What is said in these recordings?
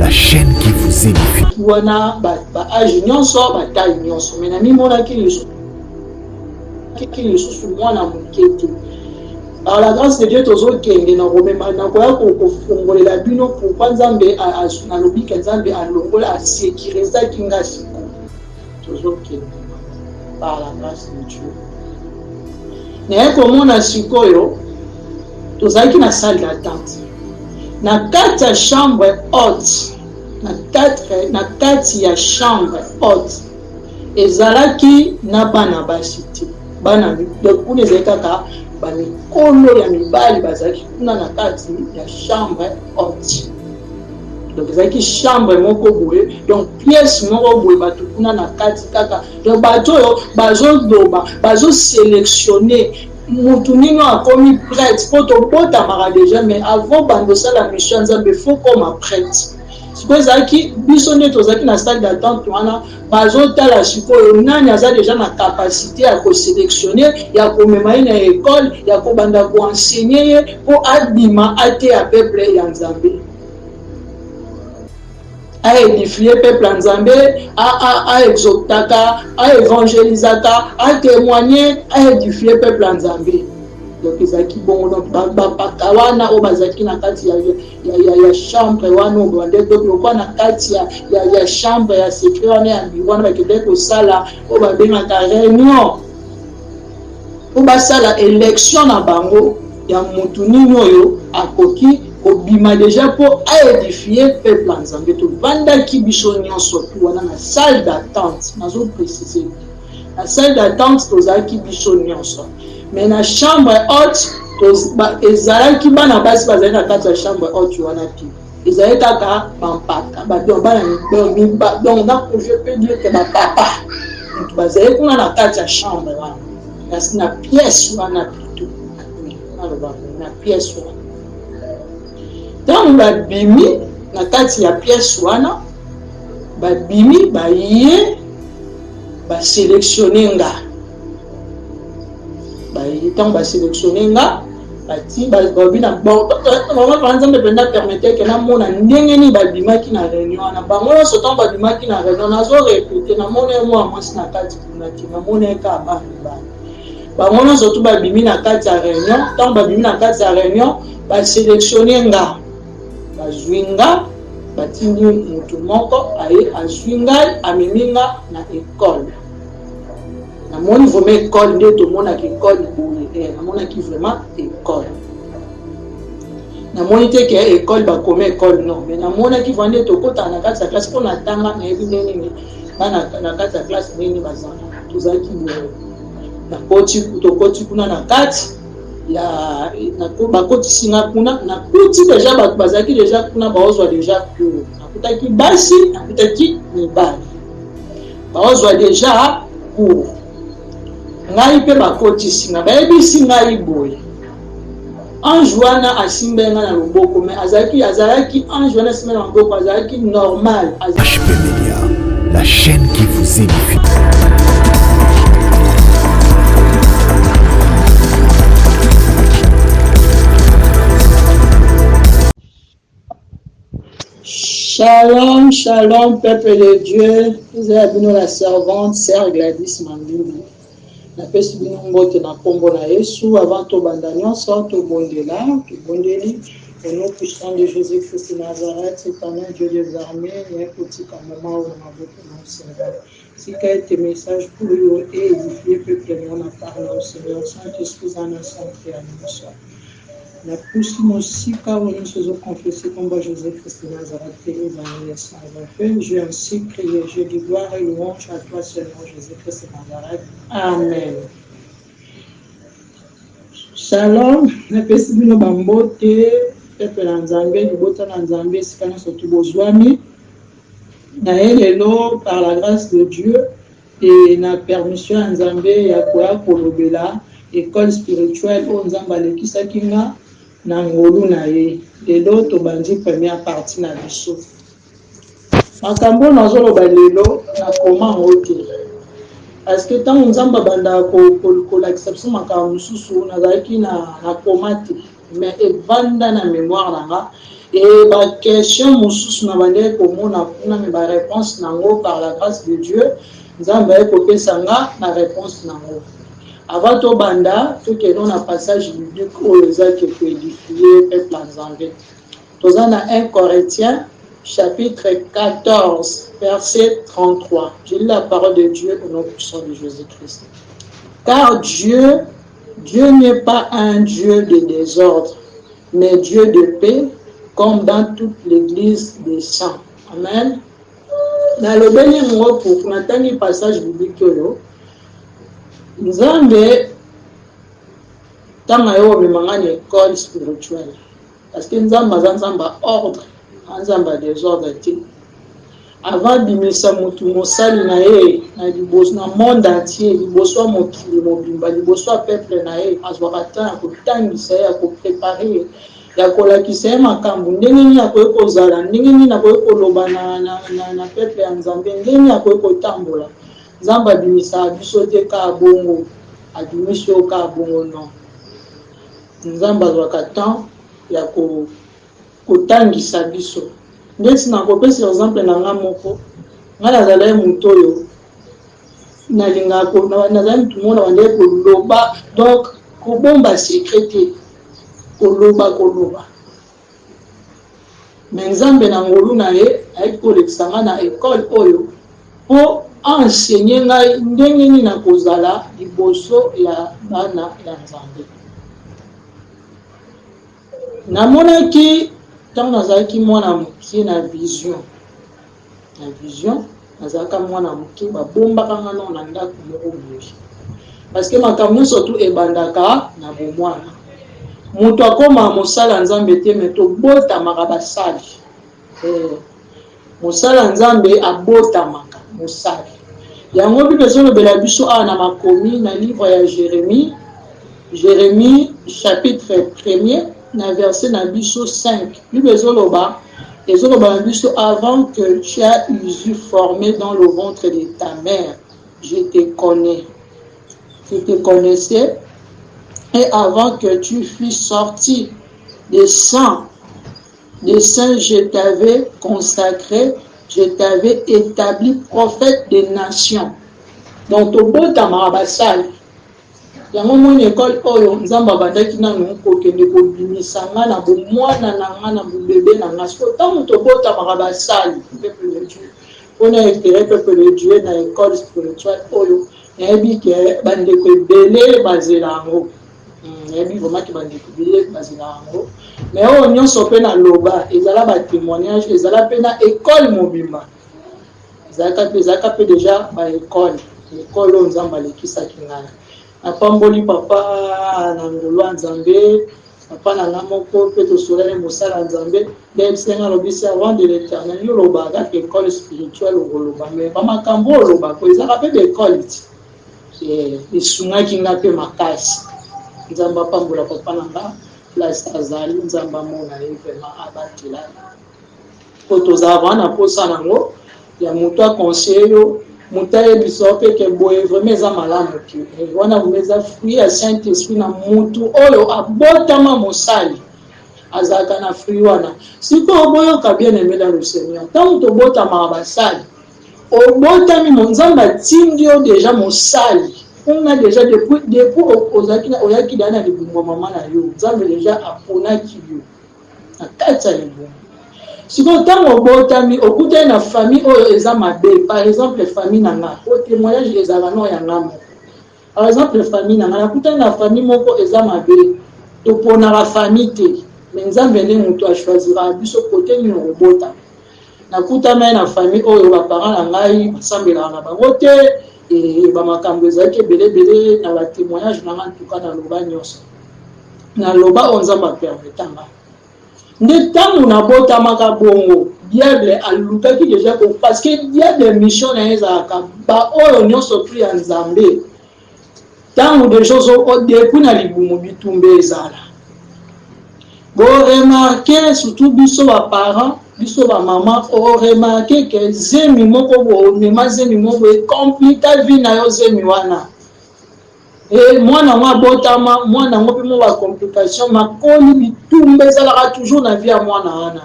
la chaîne qui vous édifie. Wana âge nyonso taille nyonso mais na mimona ki lisusu mwana mokete. Par la grâce de Dieu tozokende na komema na koya kofongolela bino pourquoi Nzambe nalobi ke Nzambe alongola asécurisaki nga siko tozokende par la grâce de Dieu. Naye komona sikoyo tozalaki na salle d'attente na kati ya chambre haute na kati ya chambre haute ezalaki na bana basi te bana kuna ezalaki kaka bamikolo ya mibali bazalaki kuna na kati ya chambre haute. Donc ezalaki chambre moko boye donc pièce moko boye bato kuna na kati kaka donc bato oyo bazoloba bazosélectionne mutu nino akomi prêtre po tobotamaka déjà mais avant bandosala mission Nzambe faut comme prêtre. Sikoyo ezalaki biso nde tozalaki na salle d'attente wana bazotala sikoyo nani aza déjà na capacité ya kosélectionne ya komema ye na école ya kobanda koenseigner ye mpo abima ateya peuple ya Nzambe aédifie peuple ya Nzambe aexhortaka aévangélisaka atémoigner aédifie peuple ya Nzambe. Donc ezalaki bongo bapaka wana oyo bazalaki na kati ya chambre wana oyo bande lokwa na kati ya chambre ya secret wana ya biro wana bakendaki kosala oyo babengaka réunion po basala élection na bango ya motu nini oyo akoki kobima déjà mpo aédifie peuple ya Nzambe. Tovandaki biso nyonso tu wana na salle d'attente nazoprécise na salle d'attente tozalaki biso nyonso mais na chambre haute ezalaki bana basi bazali na kati ya chambre haute wana te ezalaki kaka bampaka donc je peux dire que bapapa bazali kuna na kati ya chambre wana na pièce wana plutôt na pièce wana ntango babimi na kati ya pièce wana babimi baye basélectionne nga ntango basélectionne nga bati babina Nzambe mpenza permettre ke namona ndenge nini babimaki na réunion wana bango nyonso ntango babimaki na réunion nazorépéte namona ye mwa mwasi na kati kuna te namona ye kaka bana mibali bango nyonso tu babimi na kati ya réunion ntango babimi na kati ya réunion basélectionne nga bazwi nga batindi motu moko aye azwi ngai amemi nga na école. Namoni vraiment école nde tomonaki école boye namonaki vraiment école namoni te ke école bakome école non mais namonaki vraiment nde tokotaka na kati ya classe mpo natanga nayebi nde nini bana na kati ya classe nini bazala tozalaki boye tokoti kuna na kati ya bakotisinga kuna nakuti déjà bato bazalaki déjà kuna baozwa déjà cours nakutaki basi nakutaki mibali baozwa déjà cours ngai mpe bakotisinga bayebisi ngai boye ange wana asimbe nga na loboko mais azalaki ange wana asimbe na loboko azalaki normal. HP Media, la chaîne qui vous édifie. Shalom, shalom, peuple de Dieu. Vous avez la servante, Sœur Gladys Mandimbi. Na pesi bino mbote na kombo na Yesu avant to banda nyonso to bondela to bondeli au nom puissant de Jésus-Christ de Nazareth, éternel Dieu des armées, il y a un petit moment où on a beaucoup de Seigneur. Si quel tes messages pour lui et édifier peuple on a parlé au Seigneur, Saint-Esprit en un centre à nous. La pousse aussi car nous faisons confesser combat Jésus-Christ de Nazareth et les sans j'ai ainsi prié, je dis gloire et louange à toi Seigneur Jésus-Christ de Nazareth. Amen. Shalom, na pesi bino bambote peuple na Nzambe libota na Nzambe sikana soki bozwami na lelo par la grâce de Dieu et na permission ya Nzambe ya koya kolobela école spirituelle oyo Nzambe alekisaki nga na ngolu na ye lelo tobandi première partie na biso makambo nazoloba lelo na koma ngo te parce que ntango Nzambe abanda kolakisa biso makambo mosusu nazalaki na koma te mais evanda na mémoire nanga Et ma question, Moussous Nabande, comment on a mis ma réponse par la grâce de Dieu, nous avons écouté Sanga, ma réponse nango. Avant tout banda, tout que l'on a passage biblique où les actes qui édifié peuple en Zambie. Nous avons 1 Corinthiens, chapitre 14, verset 33. J'ai lu la parole de Dieu au nom puissant de Jésus-Christ. Car Dieu n'est pas un Dieu de désordre, mais Dieu de paix, comme dans toute l'église des saints. Amen. Dans le dernier mot, pour entendre le passage biblique, nous avons une école spirituelle. Parce que nous avons un ordre, un désordre. Avant de mettre mosali na ye na liboso na monde entier liboso mokili mobimba liboso peuple na ye azwaka temps ya kotangisa ye ya koprepare ya kolakisa ye makambo ndenge nini akoki kozala ndenge nini akoki koloba na peuple ya nzambe ndenge nini akoki kotambola nzambe abimisaka biso te kaka bongo abimisi yo kaka bongo non nzambe azwaka temps ya kotangisa biso. Ndesi nakopesa exemple na nga moko nga nazala mutu oyo nalingaka nazali mutu mona bande koloba donc kobomba secret te koloba me nzambe na ngolu na ye ayeki kolekisa nga na ekole oyo mpo enseigner ngai ndenge nini nakozala liboso ya bana ya nzambe. Namonaki ntango nazalaki mwana moke na vision nazalaka mwana moke babombaka nga no na ndako moko boye parce que makambo nyonso tu ebandaka na bomwana moto akoma mosala nzambe te me tobotamaka basali mosala nzambe abotamaka mosali yango bible ezolobela biso awa na makomi na livre ya Jérémie chapitre 1er na verset na biso 5 bible ezoloba na biso avant que tu aies été formé dans le ventre de ta mère je te connaissais et avant que tu fusses sorti des saints je t'avais consacré je t'avais établi prophète des nations donc tobotamaka basali yango moni école oyo nzambe abandaki nanu kokende kobimisa nga na bomwana na nga na bobebe na nga siko ntango tobotamaka basali peuple de Dieu mpona éclairer peuple de Dieu na école spirituelle oyo nayebi ke bandeko ebele bazela yango nayebi vraimen bandeko ebele bazela yango mais oyo nyonso mpe na loba ezala batémoignage ezala mpe na école mobimba ezalaka mpe déjà baécole oyo nzambe alekisaki ngai napamboli papa na ngolo ya nzambe papa na nga moko mpe tosolani mosala ya nzambe ndebisenga lobisi avant de l'éternel yo olobaka kaka école spirituelle okoloba mais bamakambo olobaka ezaka mpe baécole ti esungaki nga mpe makasi nzambe apambola papa na nga place azali nzambe amona ye vraiment abatela po tozala vana mposa nango ya moto aconseille yo moto ayebisa mpe ke boye vraiment eza malamu te wana vraimen eza fruit ya saint esprit na motu oyo abotama mosali azalaka na fruit wana sikoyo oboyoka bien aimé dans le Seigneur ntango tobotamaka basali obotami nzambe atindi yo déjà mosali ona déjà depuis oyaki daa na libumba mama na yo nzambe déjà aponaki yo na kati ya libumba sikoyo ntango obotami okutani na famille oyo eza mabe par exemple famille na nga o témoignage ezalaka no ya nga moko par exemple famille na nga nakutani na famille moko eza mabe toponaka famille te me nzambe nde moto achoisiraka biso kote nini okobota nakutami na famille oyo baparent na ngai basambelaka na bango te bamakambo ezalaki ebelebele na batémoignage na nga ntuka naloba nyonso naloba oyo nzambe apermetanga nde ntango nabotamaka bongo diable alukaki déjà parce que diable mission na ye ezalaka baoyo nyonso tu ya nzambe ntango déjà depuis na libumu bitumba ezala boremarke surtout biso baparent biso bamama oremarke ke zemi moko bomema zemi moko ekomplika vi na yo zemi wana et moi na moi botama moi na ngo pe mo ba complication makoli bitumba ezalaka toujours na vie ya mwana wana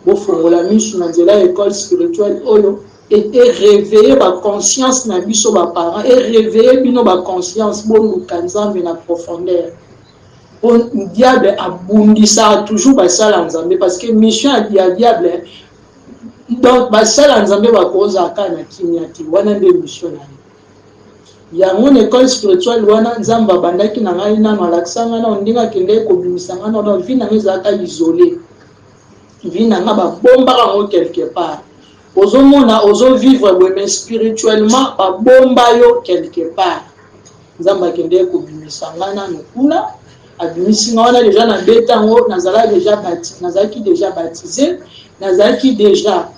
bofongola misu na nzela ya école spirituelle oyo et réveiller ba conscience na biso ba parents et réveiller bino ba conscience boluka nzambe na profondeur diable abundisa toujours basala nzambe parce que mission ya diable donc basala nzambe bakozaka na kimia ti wana nde mission na yango na école spirituelle wana nzambe abandaki na ngai nano alakisa ngai na ondinga akende kobimisa ngai na vi na ngai ezalaka isolé vi na ngai babombaka yango quelque part ozomona ozovivre boye spirituellement babomba yo quelque part nzambe akende kobimisa ngai nano kuna abimisi ngai wana deja nabeta yango nazalaki deja baptisé nazalaki deja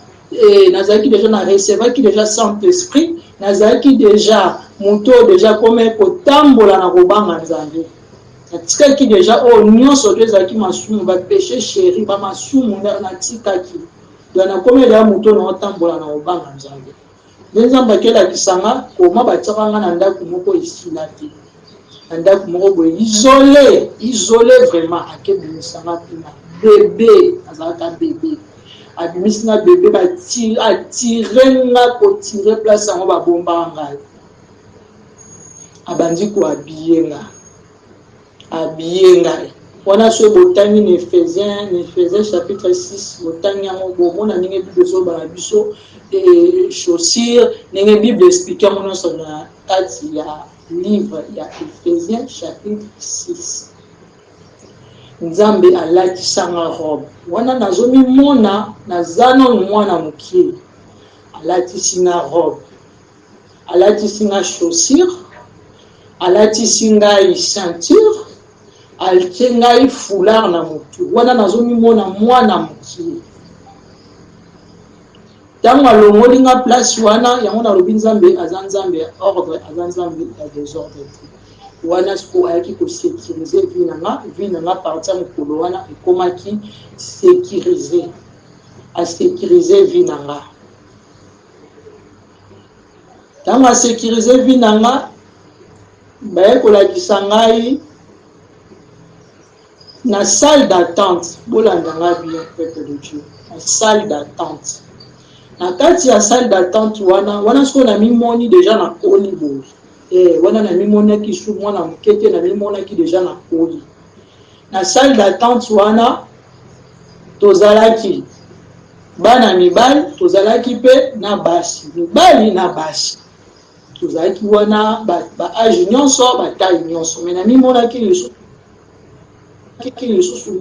na recevaki deja Saint-Esprit nazalaki deja moto deja comme kotambola na kobanga nzambe natikaki deja oyo nyonso to ezalaki masumu bapéché chéri bamasumu natikaki donc nakomi deja moto na otambola na kobanga nzambe nde nzambe akelakisanga koma batiaka nga na ndako moko esila te na ndako moko boye isolé vraiment akebimisanga mpena bebe azalaka bebe abimisi nga bebe atire nga kotire place yango babombaka ngai abandi koabille ngai wana so botangi na Ephésiens chapitre 6 botangi yango bomona ndenge bible ezoba na biso chaussure ndenge bible explike yango nyonso na kati ya livre ya Ephésiens chapitre 6 nzambe alatisanga robe wana nazomimona naza nano mwana mokie alatisinga robe alatisinga chaussure alatisi ngai ceinture atie ngai foulard na motu wana nazomimona mwana mokie ntango alongoli nga place wana yango nalobi nzambe aza nzambe ya ordre aza nzambe ya désordre wana siko ayaki kosécurize vi na nga parti ya mokolo wana ekomaki sécurize asécurize vi na nga ntango asécurize vi na nga baye kolakisa ngai na salle d'attente bolanda nga bien peuple de Dieu na salle d'attente na kati ya salle d'attente wana siko na mimoni deja na koli boye wana na mimonaki su mwana moke te na mimonaki deja na koli na salle d'attente wana tozalaki bana mibali tozalaki mpe na basi mibali na basi tozalaki wana baage nyonso bataille nyonso me na mimonaki lisusu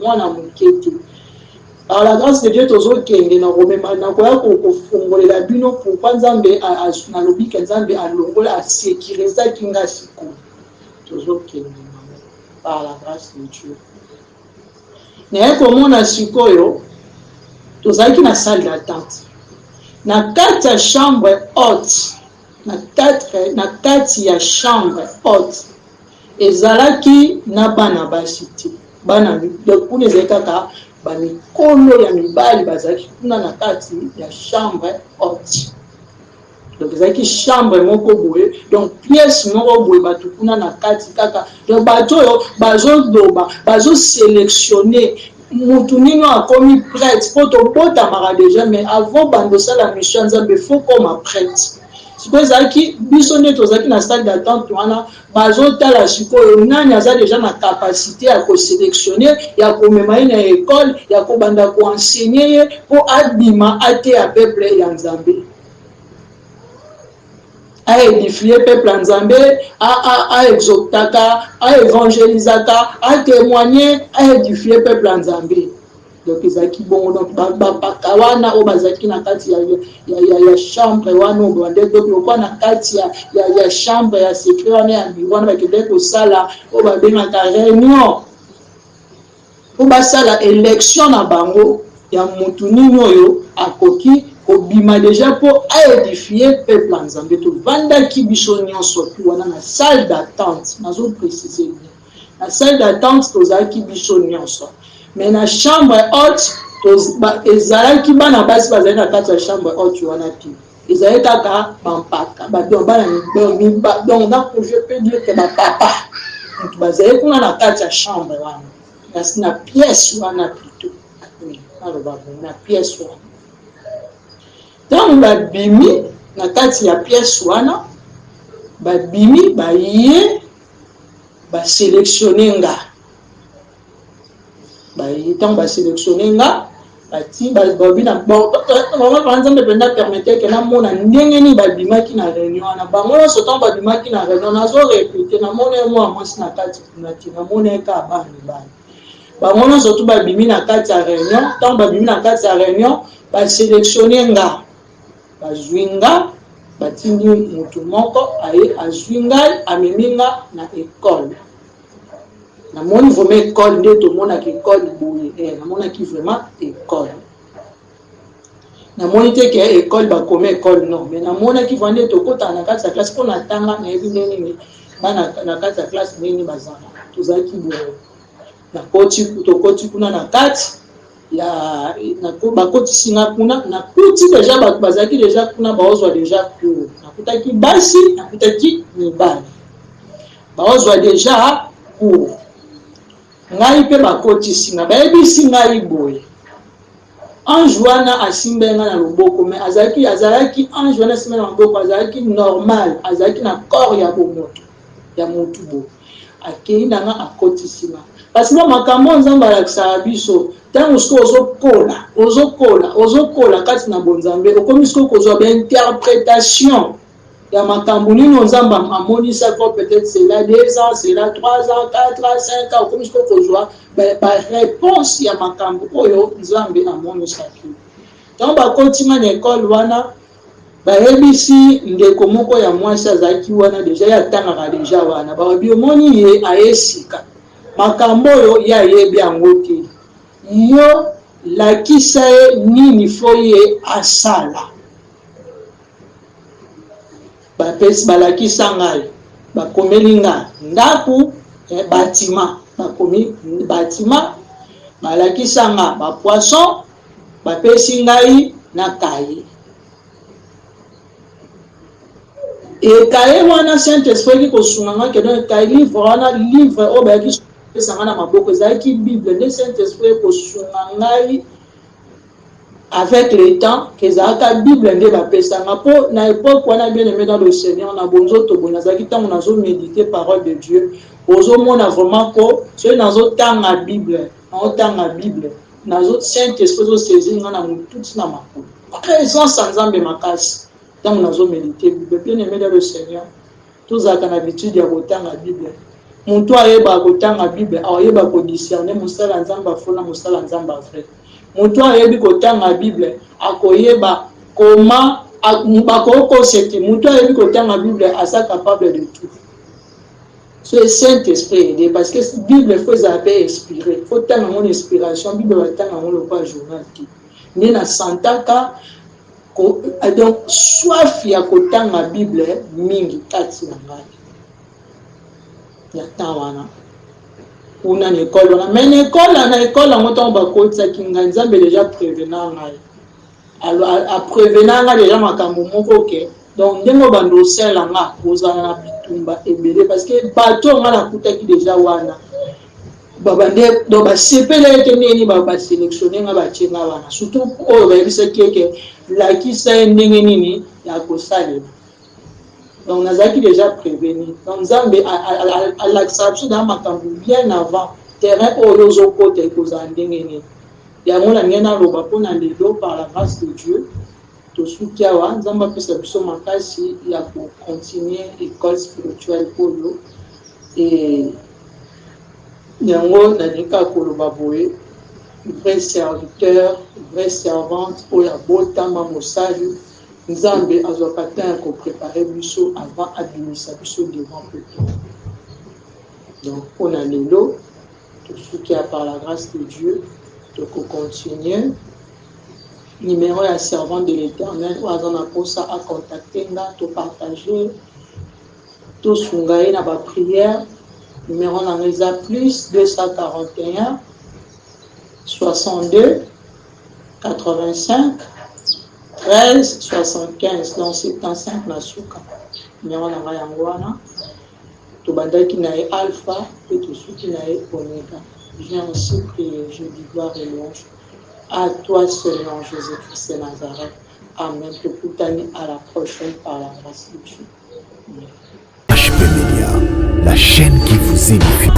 mwana moke te par la grâce de Dieu tozokende na komema na koya kofongolela bino pourquoi nzambe nalobi ke nzambe alongola asécurisaki nga sikoyo tozokende par la grâce de Dieu naye komona sikoyo tozalaki na salle d'attente na kati ya chambre haute na kati ya chambre haute ezalaki na bana basi te bana kuna ezali kaka bamikolo ya mibali bazalaki kuna na kati ya chambre haute donc ezalaki chambre moko boye donc pièce moko boye bato kuna na kati kaka donc bato oyo bazoloba bazosélectionne mutu nino akomi prêtre po tobotamaka déjà mais avant bandosala mission nzambe faut koma prêtre sikoyo ezalaki biso nde tozalaki na salle d'attente wana bazotala sikoyo nani aza deja na capacité ya kosélectionne ya komema ye na école ya kobanda koenseigner ye mpo abima ateya peuple ya nzambe aédifie peuple ya nzambe aexoctaka aévangélisaka atémoigner aédifie peuple ya nzambe donc ezalaki bongo donc bapaka wana oyo bazalaki na kati ya chambre wana oyo bandeko okwa na kati ya chambre ya secret wana ya wana bakendeki kosala oyo babengaka réunion po basala élection na bango ya motu nini oyo akoki kobima déjà mpo aédifie peuple ya nzambe tovandaki biso nyonso tu wana na salle d'attente nazoprécise bien na salle d'attente tozalaki biso nyonso mais na chambre haute ezalaki bana basi bazali na kati ya chambre haute wana te ezali kaka bampaka donc donc je peux dire que bapapa mutu bazali kuna na kati ya chambre wana na pièce wana plutôt aloba na pièce wana ntango babimi na kati ya pièce wana babimi baye basélectionne nga baye ntango basélectionne nga bati babi na bango nzambe mpenza permettre ke namona ndenge nini babimaki na réunion wana bango nyonso ntango babimaki na réunion nazorepete namona ye mwana mwasi na kati kuna te namona ye ka bana mibale bango nyonso tu babimi na kati ya réunion ntango babimi na kati ya réunion basélectionne nga bazwi nga batindi mutu moko aye azwi ngai amemi nga na école namoni vraiment école nde tomonaki école boye namonaki vraiment école namoni te ke école bakomi école non mais namonaki vraiment nde tokotaka na kati ya classe mpo na tanga nayebi nde nini bana na kati ya classe ndeni bazala tozalaki boye tokoti kuna na kati ya bakotisi nga kuna nakuti deja bato bazalaki deja kuna baozwa deja cour nakutaki basi nakutaki mibali baozwa deja cour ngai mpe bakotisi nga bayebisi ngai boye ange wana asimbe nga na loboko me azalaki ange wana asimbe na loboko azalaki normal azalaki na corps ya bomoto ya motu boye akei na nga akotisi nga parce que makambo nzambe alakisaka biso ntango sikoyo ozokola kati na bonzambe okomi sikoyo kozwa bainterprétation ya makambo nino nzambe amonisaka peut-être c'est là 2 ans c'est là 3 ans 4 ans 5 ans okomi sikoyo kozwa baréponse ya makambo oyo nzambe amonisaki ntango bakontima na ekole wana bayebisi ndeko moko ya mwasi azalaki wana deja ye atangaka deja wana babi omoni ye ayesika makambo oyo ye ayebi yango te yo lakisa ye nini fo ye asala bapesi balakisa ngai bakomeli ngai ndaku batima bakomi batima balakisa nga bapoisson bapesi ngai na kaye ekaye wana Saint-Esprit kosunga nga ke donc ekaye livre wana livre oyo bayaki pesanga na maboko ezalaki bible nde Saint-Esprit kosunga ngai avec le temps kezalaka bible nde bapesanga mpo na époque wana bien aimé dans le Seigneur na bonzoto boye nazalaki ntango nazomédite parole de Dieu ozomona vraiment ko soki nazotanga bible nazo Saint-Esprit ozosaisir nga na motuti na makolo présence ya nzambe makasi ntango nazomédite bible bien aimé dans le Seigneur tozalaka na habitude ya kotanga bible muntu ayeba kotanga bible ayeba kodiscerne mosala nzambe afona mosala nzambe afrai muntu ayebi kotanga bible akoyeba koma bakokosete muntu ayebi kotanga bible asa capable de tout c'est Saint-Esprit aidé parce que bible faut ezala inspiré faut tanga mon inspiration bible batanga ngo lokola journal ti nde na santaka donc soif ya kotanga bible mingi kati na ngai ya temps wana kuna na école wana mais na école yango ntango bakotisaki ngai nzambe déjà prévenant ngai aprévenant ngai déjà makambo moko ke donc ndenge obanda osala nga kozala na bitumba ebele parce que bato nga nakutaki déjà wana babande donc basepela ete ndeni basélectionne nga batie nga wana surtout oyo bayebisaki eke lakisa ye ndenge nini ya kosalela donc nazalaki déjà prévenu donc nzambe alakisaka biso na makambo bien avant terrain oyo ozokota ekozala ndenge nini yango na ndenge naloba mpona lelo par la grâce de Dieu tosuki awa nzambe apesa biso makasi ya kocontinue école spirituelle oyo yango nalinga koloba boye vrai serviteur vraie servante oyo abotama mosali nzambe azwaka temps ko préparer biso avant abimisa biso devant peuple donc on a lelo tosuki par la grâce de Dieu de continuer numéro ya servant de l'Éternel ou azana posa à contacter nga to partager to sungaye na ba prière numéro na ngeza plus 241 62 85 13 75 donc 75 na suka numéro na ngai yango wana tobandaki na ye alpha et tosuki na ye oméga. Viens aussi prier, je dis gloire et louange à toi seulement Jésus-Christ de Nazareth. Amen. Tokutani à la prochaine par la grâce de Dieu. HP Media, la chaîne qui vous édifie.